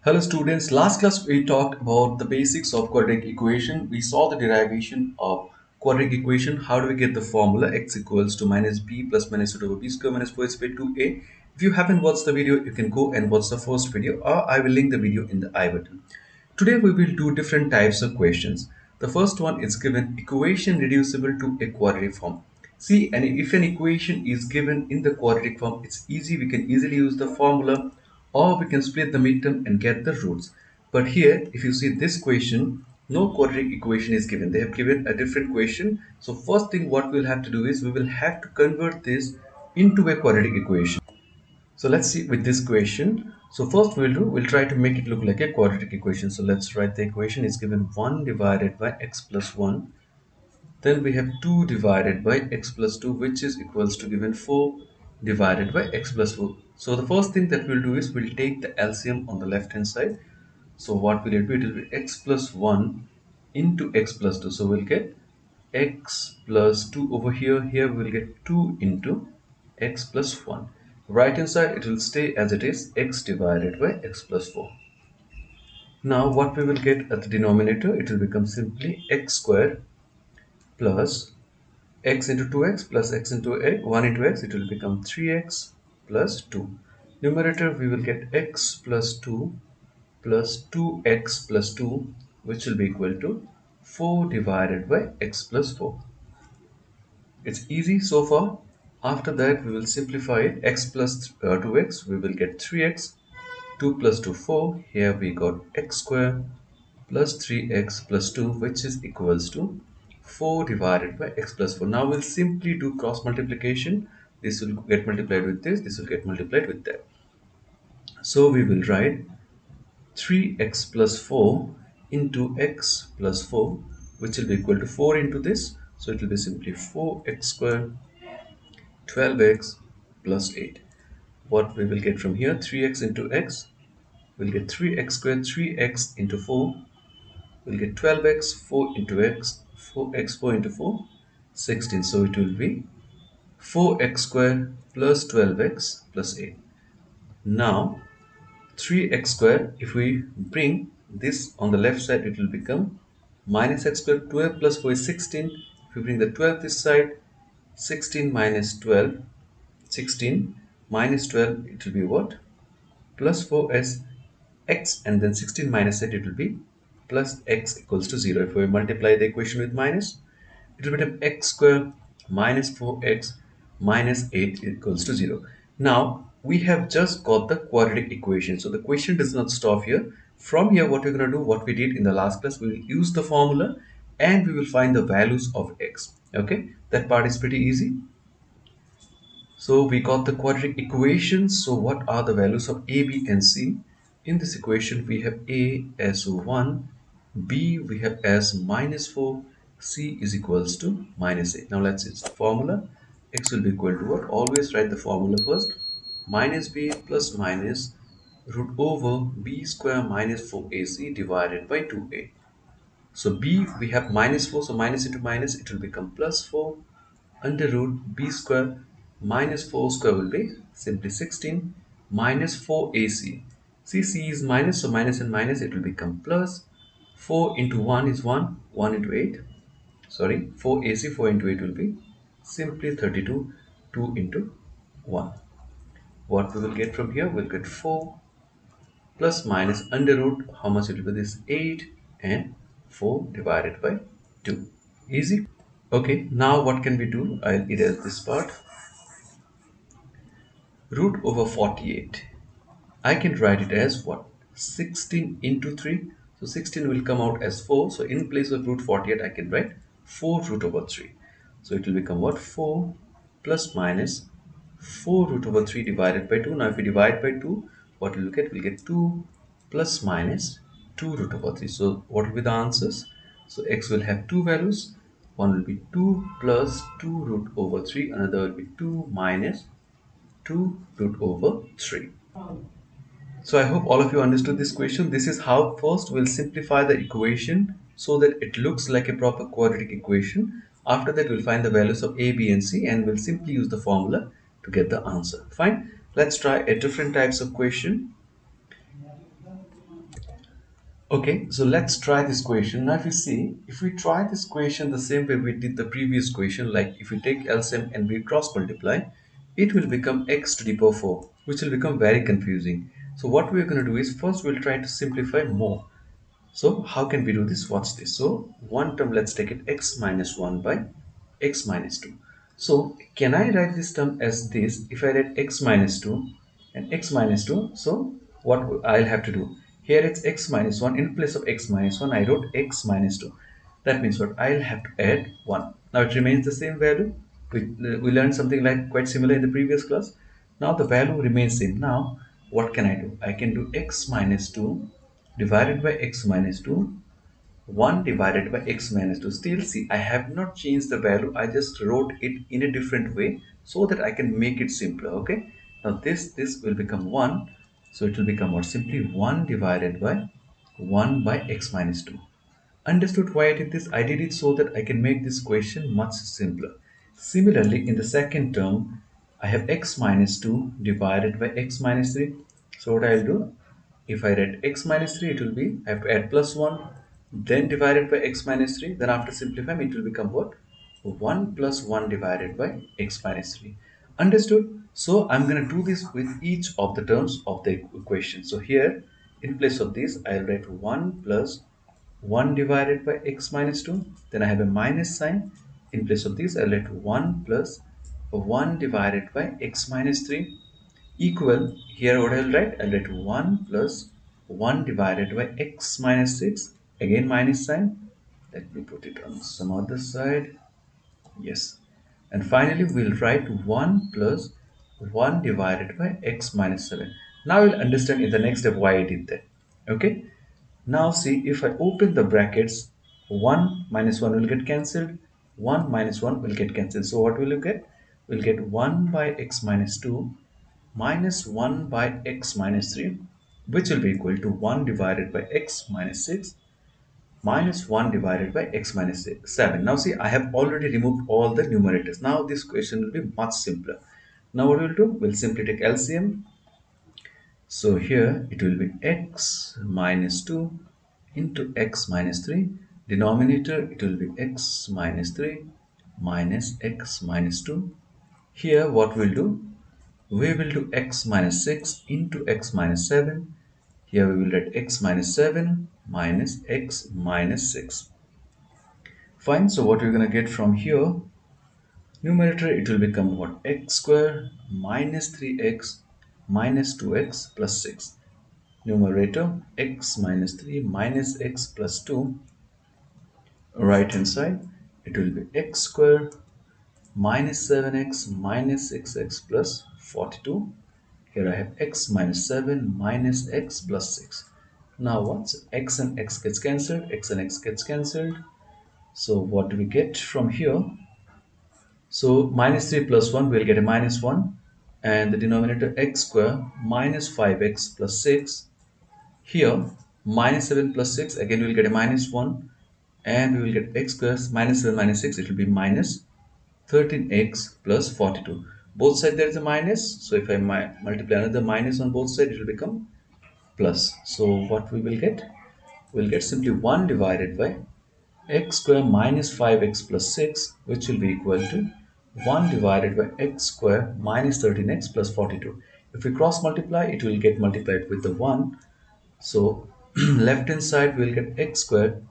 Hello students, last class we talked about the basics of quadratic equation. We saw the derivation of quadratic equation. How do we get the formula x equals to minus b plus minus root over b square minus 4 square 2a. If you haven't watched the video, you can go and watch the first video or I will link the video in the I button. Today we will do different types of questions. The first one is given equation reducible to a quadratic form. See, and if an equation is given in the quadratic form, it's easy. We can easily use the formula or we can split the midterm and get the roots. But here, if you see this question, no quadratic equation is given. They have given a different question. So first thing what we'll have to do is we will have to convert this into a quadratic equation. So let's see with this equation. So first we'll try to make it look like a quadratic equation. So let's write the equation is given 1 divided by x plus 1. Then we have 2 divided by x plus 2, which is equals to given 4 divided by x plus 4. So the first thing that we'll do is we'll take the LCM on the left hand side. So what will it be? It will be x plus 1 into x plus 2. So we'll get x plus 2 over here. Here we will get 2 into x plus 1. Right hand side it will stay as it is, x divided by x plus 4. Now what we will get at the denominator, it will become simply x square plus x into 2x plus x into 1 into x, it will become 3x plus 2. Numerator we will get x plus 2 plus 2x plus 2, which will be equal to 4 divided by x plus 4. It's easy so far. After that we will simplify it. X plus 2x, we will get 3x. 2 plus 2 4. Here we got x square plus 3x plus 2, which is equals to 4 divided by x plus 4. Now we'll simply do cross multiplication. This will get multiplied with this will get multiplied with that. So we will write 3x plus 4 into x plus 4, which will be equal to 4 into this. So it will be simply 4x square 12x plus 8. What we will get from here, 3x into x, we'll get 3x squared, 3x into 4, we'll get 12x, 4 into x, 4x, 4 into 4, 16. So it will be 4x squared plus 12x plus 8. Now 3x squared, if we bring this on the left side, it will become minus x squared. 12 plus 4 is 16. If we bring the 12 this side, 16 minus 12, 16 minus 12, it will be what? Plus 4s x, and then 16 minus 8, it will be plus x equals to 0. If we multiply the equation with minus, it will become x square minus 4x minus 8 equals to 0. Now we have just got the quadratic equation. So the question does not stop here. From here, what we're going to do, what we did in the last class, we will use the formula and we will find the values of x. Okay, that part is pretty easy. So we got the quadratic equation. So what are the values of a, b and c? In this equation we have a as 1, b we have as minus 4, c is equals to minus 8. Now let's use the formula. X will be equal to what? Always write the formula first. Minus b plus minus root over b square minus 4ac divided by 2a. So b we have minus 4, so minus into minus, it will become plus 4 under root b square minus 4 square will be simply 16 minus 4ac. See, c is minus, so minus and minus, it will become plus 4 into 1 is 1, 1 into 8, sorry, 4ac, 4 into 8 will be simply 32, 2 into 1. What we will get from here, we'll get 4 plus minus under root, how much it will be, this 8 and 4 divided by 2. Easy. Okay, now what can we do? I'll erase this part. Root over 48. I can write it as what? 16 into 3. So 16 will come out as 4. So in place of root 48, I can write 4 root over 3. So it will become what? 4 plus minus 4 root over 3 divided by 2. Now if we divide by 2, what we'll get? We'll get 2 plus minus 2 root over 3. So what will be the answers? So x will have two values. One will be 2 plus 2 root over 3. Another will be 2 minus 2 root over 3. So I hope all of you understood this question. This is how first we'll simplify the equation so that it looks like a proper quadratic equation. After that we'll find the values of a, b and c and we'll simply use the formula to get the answer. Fine. Let's try a different types of question. Okay, so let's try this question. Now, if you see, if we try this question the same way we did the previous question, like if we take LCM and we cross multiply, it will become x to the power 4, which will become very confusing. So what we're going to do is first we'll try to simplify more. So how can we do this? Watch this. So one term, let's take it x minus 1 by x minus 2. So can I write this term as this? If I write x minus 2 and x minus 2, so what I'll have to do? Here it's x minus 1. In place of x minus 1, I wrote x minus 2. That means what? I'll have to add 1. Now it remains the same value. We learned something like quite similar in the previous class. Now the value remains same. Now what can I do? I can do x minus 2 divided by x minus 2, 1 divided by x minus 2. Still see, I have not changed the value. I just wrote it in a different way so that I can make it simpler. Okay. Now this will become 1. So it will become what? Simply 1 divided by 1 by x minus 2. Understood why I did this? I did it so that I can make this question much simpler. Similarly, in the second term, I have x minus 2 divided by x minus 3. So what I'll do, if I write x minus 3, it will be, I have to add plus 1, then divided by x minus 3. Then after simplifying, it will become what? 1 plus 1 divided by x minus 3. Understood? So I'm going to do this with each of the terms of the equation. So here, in place of this, I'll write 1 plus 1 divided by x minus 2. Then I have a minus sign. In place of this, I'll write 1 plus 1 divided by x minus 3 equal, here what I'll write? I'll write 1 plus 1 divided by x minus 6. Again minus sign. Let me put it on some other side. Yes. And finally, we'll write 1 plus 1 divided by x minus 7. Now you'll understand in the next step why I did that. Okay. Now see, if I open the brackets, 1 minus 1 will get cancelled, 1 minus 1 will get cancelled. So what will you get? We'll get 1 by x minus 2 minus 1 by x minus 3, which will be equal to 1 divided by x minus 6 minus 1 divided by x minus 7. Now see, I have already removed all the numerators. Now this question will be much simpler. Now what we'll do? We'll simply take LCM. So here it will be x minus 2 into x minus 3. Denominator, it will be x minus 3 minus x minus 2. Here what we'll do? We will do x minus 6 into x minus 7. Here we will write x minus 7 minus x minus 6. Fine, so what we're going to get from here, numerator, it will become what? X square minus 3x minus 2x plus 6. Numerator, x minus 3 minus x plus 2. Right hand side, it will be x square minus 7x minus 6x plus 42. Here I have x minus 7 minus x plus 6. Now what's x and x gets cancelled? X and x gets cancelled. So what do we get from here? So minus 3 plus 1, we'll get a minus 1. And the denominator x square minus 5x plus 6. Here minus 7 plus 6, again we'll get a minus 1. And we will get x square minus 7 minus 6, it will be minus 13x plus 42. Both sides there is a minus. So if I multiply another minus on both sides, it will become plus. So what we will get? We'll get simply 1 divided by x square minus 5x plus 6, which will be equal to 1 divided by x square minus 13x plus 42. If we cross multiply, it will get multiplied with the 1. So left hand side we'll get x square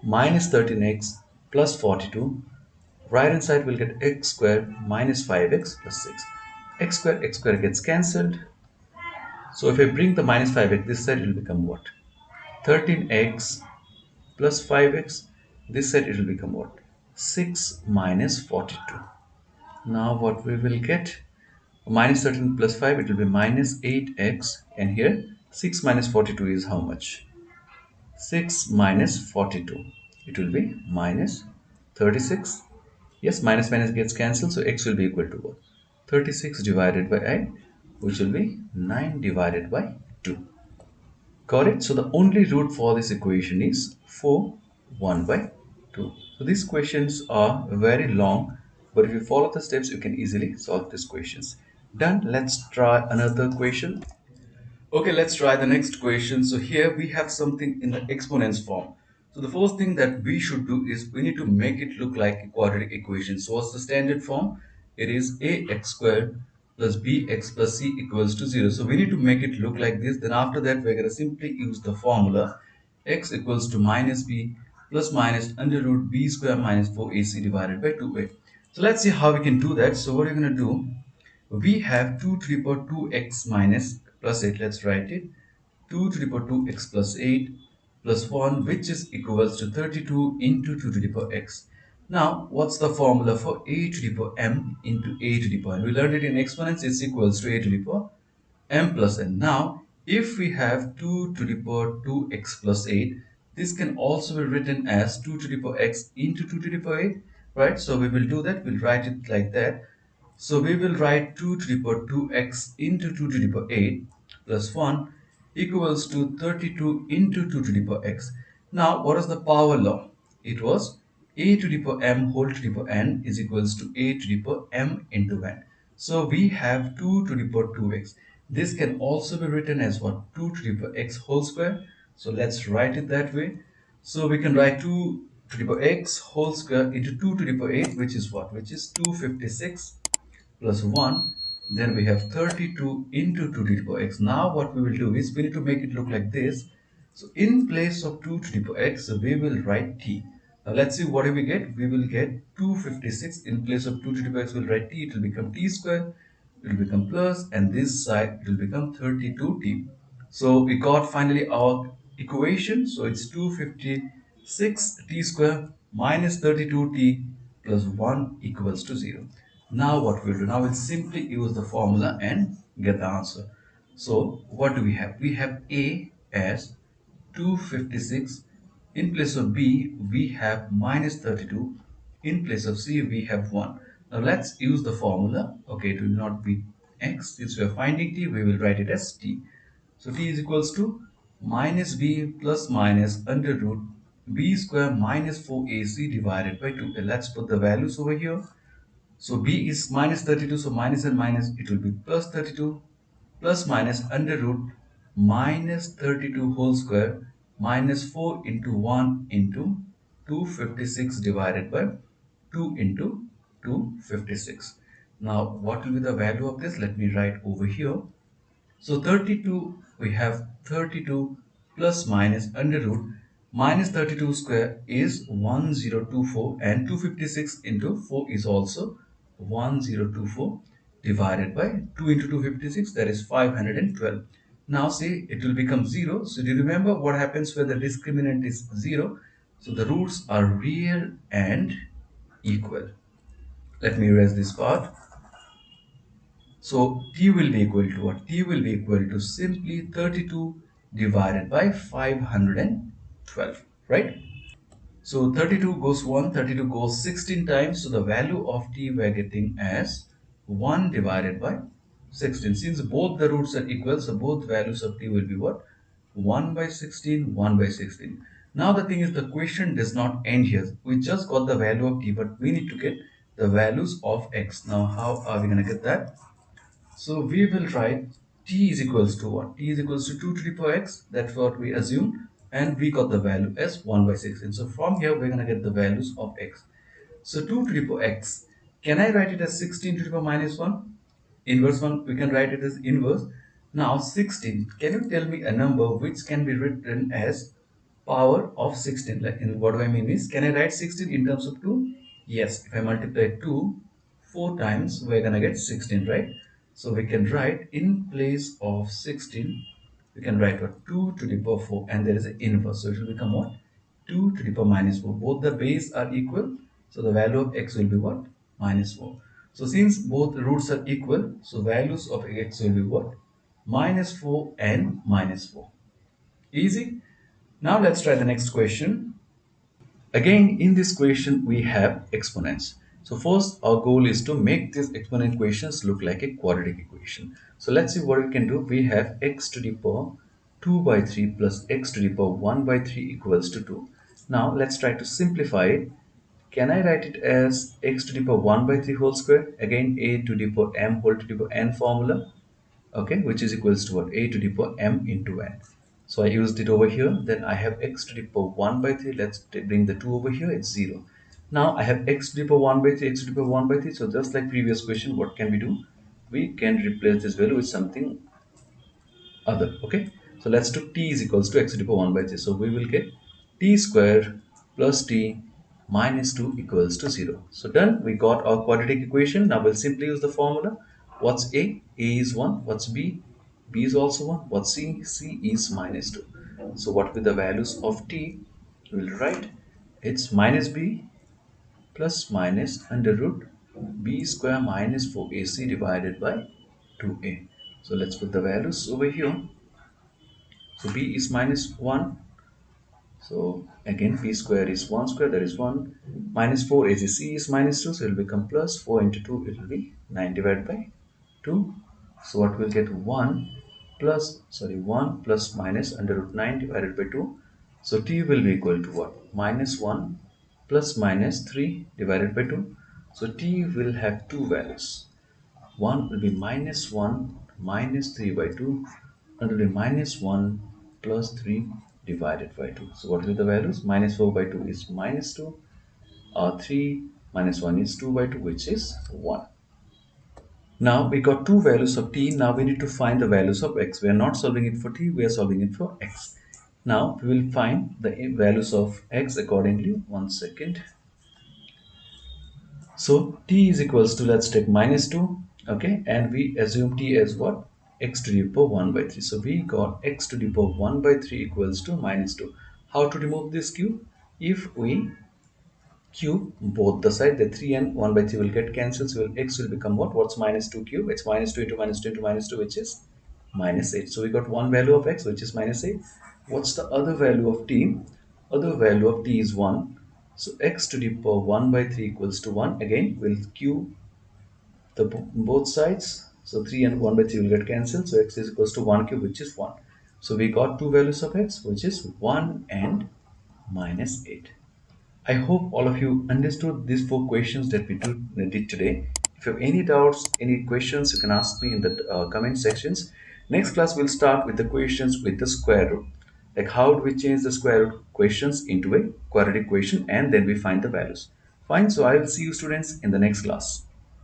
minus 13x plus 42. Right hand side will get x square minus 5x plus 6. X square gets cancelled. So if I bring the minus 5x this side, it will become what? 13x plus 5x. This side it will become what? 6 minus 42. Now what we will get? Minus 13 plus 5, it will be minus 8x. And here 6 minus 42 is how much? 6 minus 42. It will be minus 36. Yes, minus minus gets cancelled, so x will be equal to what? 36 divided by 8, which will be 9 divided by 2. Got it? So the only root for this equation is 4, 1 by 2. So these questions are very long, but if you follow the steps, you can easily solve these questions. Done. Let's try another question. Okay, let's try the next question. So here we have something in the exponents form. So the first thing that we should do is we need to make it look like a quadratic equation. So what's the standard form? It is ax squared plus bx plus c equals to 0. So we need to make it look like this. Then after that, we're going to simply use the formula x equals to minus b plus minus under root b square minus 4ac divided by 2a. So let's see how we can do that. So what are you going to do? We have 2 to the power 2x minus plus 8. Let's write it. 2 to the power 2x plus 8 plus 1, which is equals to 32 into 2 to the power x. Now, what's the formula for a to the power m into a to the power n? We learned it in exponents. It's equals to a to the power m plus n. Now, if we have 2 to the power 2x plus 8, this can also be written as 2 to the power x into 2 to the power 8, right? So we will do that. We'll write it like that. So we will write 2 to the power 2x into 2 to the power 8 plus 1 equals to 32 into 2 to the power x. Now, what is the power law? It was a to the power m whole to the power n is equals to a to the power m into n. So we have 2 to the power 2x. This can also be written as what? 2 to the power x whole square. So let's write it that way. So we can write 2 to the power x whole square into 2 to the power 8, which is what? Which is 256 plus 1. Then we have 32 into 2 to the power x. Now what we will do is we need to make it look like this. So in place of 2 to the power x, we will write t. Now let's see what do we get. We will get 256. In place of 2 to the power x, we'll write t. It will become t square. It will become plus, and this side it will become 32t. So we got finally our equation. So it's 256 t square minus 32t plus 1 equals to 0. Now what we'll do? Now we'll simply use the formula and get the answer. So what do we have? We have A as 256. In place of B, we have minus 32. In place of C, we have 1. Now let's use the formula. Okay, it will not be x. Since we are finding t, we will write it as t. So t is equals to minus b plus minus under root b square minus 4ac divided by 2. Let's put the values over here. So b is minus 32, so minus and minus, it will be plus 32 plus minus under root minus 32 whole square minus 4 into 1 into 256 divided by 2 into 256. Now what will be the value of this? Let me write over here. So 32, we have 32 plus minus under root minus 32 square is 1024, and 256 into 4 is also 1024 divided by 2 into 256, that is 512. Now see, it will become 0. So do you remember what happens where the discriminant is 0? So the roots are real and equal. Let me erase this part. So t will be equal to what? T will be equal to simply 32 divided by 512, right? So 32 goes 1, 32 goes 16 times. So the value of t we are getting as 1 divided by 16. Since both the roots are equal, so both values of t will be what? 1 by 16, 1 by 16. Now the thing is, the question does not end here. We just got the value of t, but we need to get the values of x. Now how are we going to get that? So we will write t is equals to what? T is equals to 2 to the power x. That's what we assume. And we got the value as 1 by 16. So from here, we're going to get the values of x. So 2 to the power x. Can I write it as 16 to the power minus 1? Inverse 1, we can write it as inverse. Now 16. Can you tell me a number which can be written as power of 16? Like, in what do I mean is, can I write 16 in terms of 2? Yes. If I multiply 2 4 times, we're gonna get 16, right? So we can write in place of 16, we can write what? 2 to the power 4, and there is an inverse. So it will become what? 2 to the power minus 4. Both the base are equal. So the value of x will be what? Minus 4. So since both roots are equal, so values of x will be what? Minus 4 and minus 4. Easy. Now let's try the next question. Again, in this question, we have exponents. So first, our goal is to make these exponent equations look like a quadratic equation. So let's see what we can do. We have x to the power 2 by 3 plus x to the power 1 by 3 equals to 2. Now let's try to simplify it. Can I write it as x to the power 1 by 3 whole square? Again, a to the power m whole to the power n formula. okay, which is equals to what? A to the power m into n. So I used it over here. Then I have x to the power 1 by 3. Let's bring the 2 over here. It's 0. Now I have x to the power 1 by 3, x to the power 1 by 3. So just like previous question, what can we do? We can replace this value with something other. Okay, so let's do t is equals to x to the power 1 by 3. So we will get t square plus t minus 2 equals to 0. So done, we got our quadratic equation. Now we'll simply use the formula. What's a? A is 1. What's b? B is also 1. What's c? C is minus 2. So what will the values of t? We'll write it's minus b plus minus under root b square minus 4ac divided by 2a. So let's put the values over here. So b is minus 1. So again b square is 1 square, that is 1. Minus 4 is c is minus 2, so it will become plus 4 into 2, it will be 9 divided by 2. So what we'll get 1 plus minus under root 9 divided by 2. So t will be equal to what? Minus 1 plus minus 3 divided by 2. So t will have two values. One will be minus 1 minus 3 by 2, and will be minus 1 plus 3 divided by 2. So what will be the values? Minus 4 by 2 is minus 2, 3 minus 1 is 2 by 2, which is 1. Now we got two values of t. Now we need to find the values of x. We are not solving it for t, we are solving it for x. Now we will find the values of x accordingly. One second. So t is equals to, let's take minus 2, okay, and we assume t as what? X to the power 1 by 3. So we got x to the power 1 by 3 equals to minus 2. How to remove this cube? If we cube both the side, the 3 and 1 by 3 will get cancelled. So x will become what? What's minus 2 cube? It's minus 2 into minus 2 into minus 2, which is minus 8. So we got one value of x, which is minus 8. What's the other value of t? Other value of t is 1. So x to the power 1 by 3 equals to 1. Again, we'll cube the both sides. So 3 and 1 by 3 will get cancelled. So x is equals to 1 cube, which is 1. So we got two values of x, which is 1 and minus 8. I hope all of you understood these four questions that we did today. If you have any doubts, any questions, you can ask me in the comment sections. Next class, we'll start with the questions with the square root. Like how do we change the square root questions into a quadratic equation, and then we find the values. Fine, so I will see you students in the next class.